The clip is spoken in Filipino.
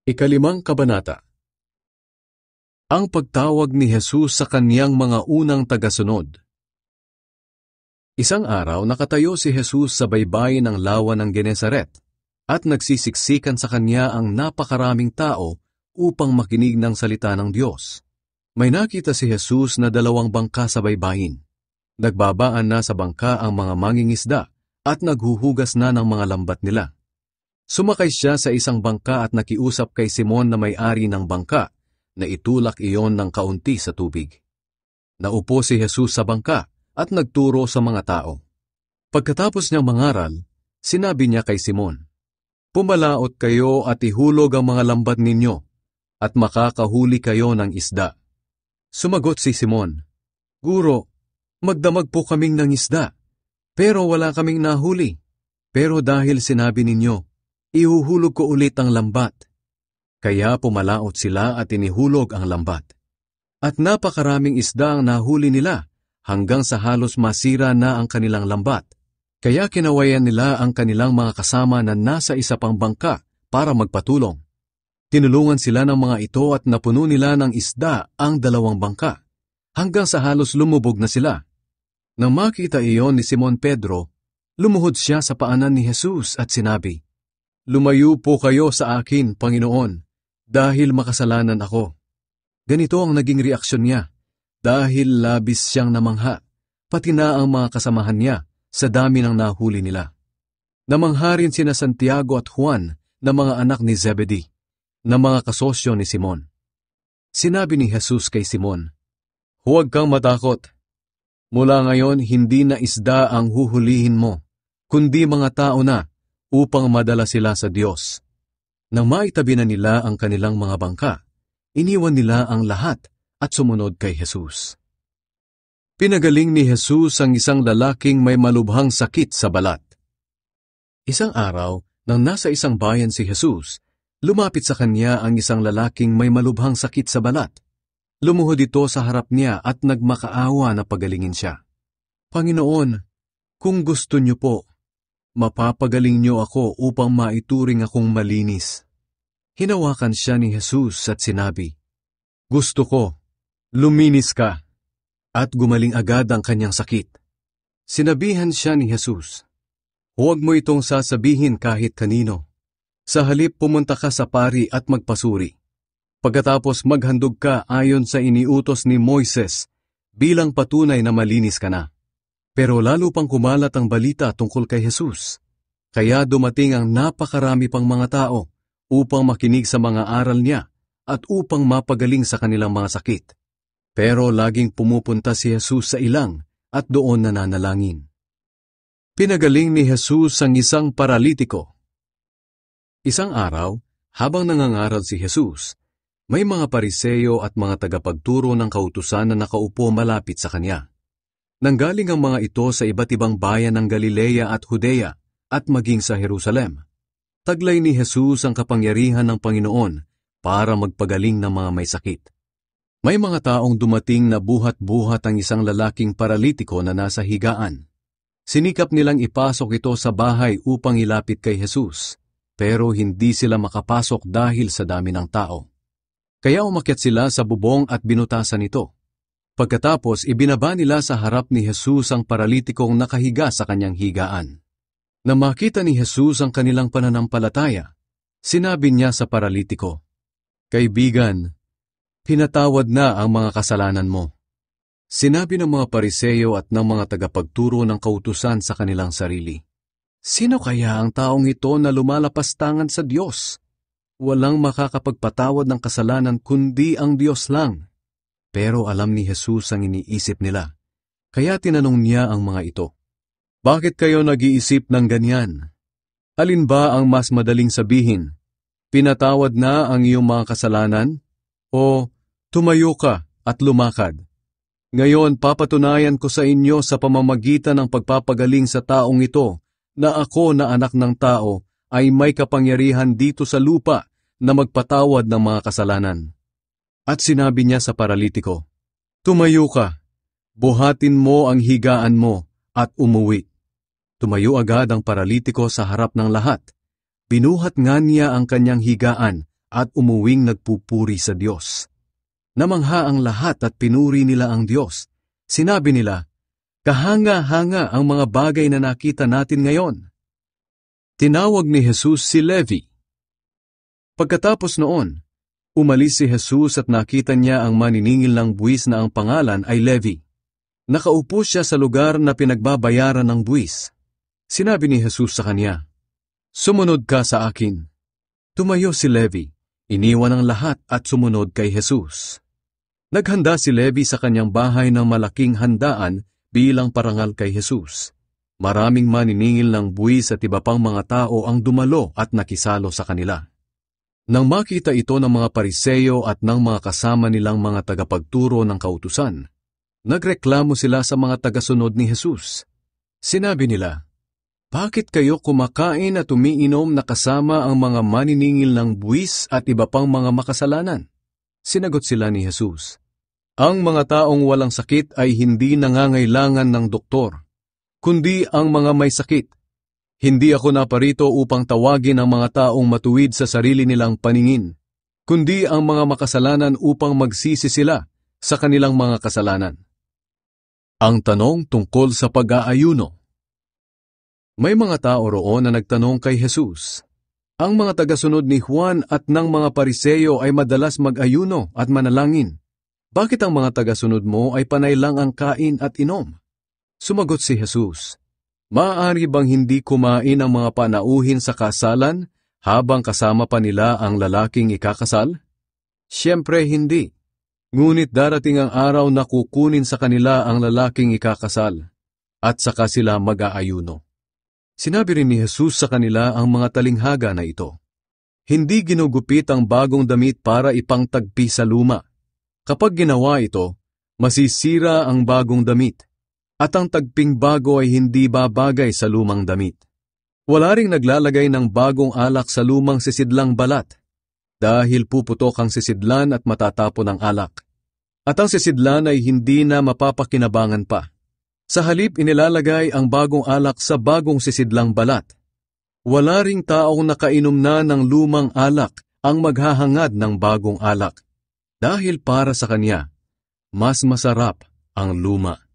Ikalimang kabanata. Ang pagtawag ni Jesus sa kaniyang mga unang tagasunod. Isang araw nakatayo si Jesus sa baybayin ng lawa ng Genesaret at nagsisiksikan sa kanya ang napakaraming tao upang makinig ng salita ng Diyos. May nakita si Jesus na 2 bangka sa baybayin. Nagbabaan na sa bangka ang mga mangingisda at naghuhugas na ng mga lambat nila. Sumakay siya sa isang bangka at nakiusap kay Simon na may-ari ng bangka na itulak iyon ng kaunti sa tubig. Naupo si Jesus sa bangka at nagturo sa mga tao. Pagkatapos niyang mangaral, sinabi niya kay Simon, "Pumalaot kayo at ihulog ang mga lambat ninyo at makakahuli kayo ng isda." Sumagot si Simon, "Guro, magdamag po kaming ng isda, pero wala kaming nahuli. Pero dahil sinabi ninyo, ihuhulog ko ulit ang lambat." Kaya pumalaot sila at inihulog ang lambat. At napakaraming isda ang nahuli nila hanggang sa halos masira na ang kanilang lambat. Kaya kinawayan nila ang kanilang mga kasama na nasa isa pang bangka para magpatulong. Tinulungan sila ng mga ito at napuno nila ng isda ang 2 bangka hanggang sa halos lumubog na sila. Nang makita iyon ni Simon Pedro, lumuhod siya sa paanan ni Jesus at sinabi, "Lumayo po kayo sa akin, Panginoon, dahil makasalanan ako." Ganito ang naging reaksyon niya, dahil labis siyang namangha, pati na ang mga kasamahan niya sa dami ng nahuli nila. Namangha rin sina Santiago at Juan na mga anak ni Zebedee, na mga kasosyo ni Simon. Sinabi ni Jesus kay Simon, "Huwag kang matakot. Mula ngayon hindi na isda ang huhulihin mo, kundi mga tao na, upang madala sila sa Diyos." Nang maitabi na nila ang kanilang mga bangka, iniwan nila ang lahat at sumunod kay Jesus. Pinagaling ni Jesus ang isang lalaking may malubhang sakit sa balat. Isang araw, nang nasa isang bayan si Jesus, lumapit sa kanya ang isang lalaking may malubhang sakit sa balat. Lumuhod ito sa harap niya at nagmakaawa na pagalingin siya. "Panginoon, kung gusto niyo po, mapapagaling niyo ako upang maituring akong malinis." Hinawakan siya ni Jesus at sinabi, "Gusto ko, luminis ka." At gumaling agad ang kanyang sakit. Sinabihan siya ni Jesus, "Huwag mo itong sasabihin kahit kanino. Sa halip pumunta ka sa pari at magpasuri. Pagkatapos maghandog ka ayon sa iniutos ni Moises bilang patunay na malinis ka na." Pero lalo pang kumalat ang balita tungkol kay Jesus. Kaya dumating ang napakarami pang mga tao upang makinig sa mga aral niya at upang mapagaling sa kanilang mga sakit. Pero laging pumupunta si Jesus sa ilang at doon nananalangin. Pinagaling ni Jesus ang isang paralitiko. Isang araw, habang nangangaral si Jesus, may mga Pariseo at mga tagapagturo ng kautusan na nakaupo malapit sa kanya. Nanggaling ang mga ito sa iba't ibang bayan ng Galilea at Judea at maging sa Jerusalem. Taglay ni Jesus ang kapangyarihan ng Panginoon para magpagaling ng mga may sakit. May mga taong dumating na buhat-buhat ang isang lalaking paralitiko na nasa higaan. Sinikap nilang ipasok ito sa bahay upang ilapit kay Jesus, pero hindi sila makapasok dahil sa dami ng tao. Kaya umakyat sila sa bubong at binutasan ito. Pagkatapos, ibinaba nila sa harap ni Jesus ang paralitikong nakahiga sa kanyang higaan. Nang makita ni Jesus ang kanilang pananampalataya, sinabi niya sa paralitiko, "Kaibigan, pinatawad na ang mga kasalanan mo." Sinabi ng mga Pariseo at ng mga tagapagturo ng kautusan sa kanilang sarili, "Sino kaya ang taong ito na lumalapastangan sa Diyos? Walang makakapagpatawad ng kasalanan kundi ang Diyos lang." Pero alam ni Jesus ang iniisip nila, kaya tinanong niya ang mga ito, "Bakit kayo nag-iisip ng ganyan? Alin ba ang mas madaling sabihin? Pinatawad na ang iyong mga kasalanan? O tumayo ka at lumakad? Ngayon papatunayan ko sa inyo sa pamamagitan ng pagpapagaling sa taong ito na ako na anak ng tao ay may kapangyarihan dito sa lupa na magpatawad ng mga kasalanan." At sinabi niya sa paralitiko, "Tumayo ka, buhatin mo ang higaan mo at umuwi." Tumayo agad ang paralitiko sa harap ng lahat. Binuhat nga niya ang kanyang higaan at umuwing nagpupuri sa Diyos. Namangha ang lahat at pinuri nila ang Diyos. Sinabi nila, "Kahanga-hanga ang mga bagay na nakita natin ngayon." Tinawag ni Jesus si Levi. Pagkatapos noon, umalis si Jesus at nakita niya ang maniningil ng buwis na ang pangalan ay Levi. Nakaupo siya sa lugar na pinagbabayaran ng buwis. Sinabi ni Jesus sa kanya, "Sumunod ka sa akin." Tumayo si Levi, iniwan ang lahat at sumunod kay Jesus. Naghanda si Levi sa kanyang bahay ng malaking handaan bilang parangal kay Jesus. Maraming maniningil ng buwis at iba pang mga tao ang dumalo at nakisalo sa kanila. Nang makita ito ng mga Pariseo at ng mga kasama nilang mga tagapagturo ng kautusan, nagreklamo sila sa mga tagasunod ni Jesus. Sinabi nila, "Bakit kayo kumakain at umiinom na kasama ang mga maniningil ng buwis at iba pang mga makasalanan?" Sinagot sila ni Jesus, "Ang mga taong walang sakit ay hindi nangangailangan ng doktor, kundi ang mga may sakit. Hindi ako naparito upang tawagin ang mga taong matuwid sa sarili nilang paningin, kundi ang mga makasalanan upang magsisi sila sa kanilang mga kasalanan." Ang tanong tungkol sa pag-aayuno. May mga tao roon na nagtanong kay Jesus. Ang mga tagasunod ni Juan at ng mga Pariseo ay madalas mag-ayuno at manalangin. Bakit ang mga tagasunod mo ay panay lang ang kain at inom? Sumagot si Jesus, "Maaari bang hindi kumain ang mga panauhin sa kasalan habang kasama pa nila ang lalaking ikakasal? Siyempre hindi. Ngunit darating ang araw na kukunin sa kanila ang lalaking ikakasal, at saka sila mag-aayuno." Sinabi rin ni Jesus sa kanila ang mga talinghaga na ito, "Hindi ginugupit ang bagong damit para ipangtagpi sa luma. Kapag ginawa ito, masisira ang bagong damit, at ang tagping bago ay hindi babagay sa lumang damit. Wala ring naglalagay ng bagong alak sa lumang sisidlang balat, dahil puputok ang sisidlan at matatapon ang alak. At ang sisidlan ay hindi na mapapakinabangan pa. Sa halip inilalagay ang bagong alak sa bagong sisidlang balat. Wala ring taong nakainom na ng lumang alak ang maghahangad ng bagong alak, dahil para sa kanya, mas masarap ang luma."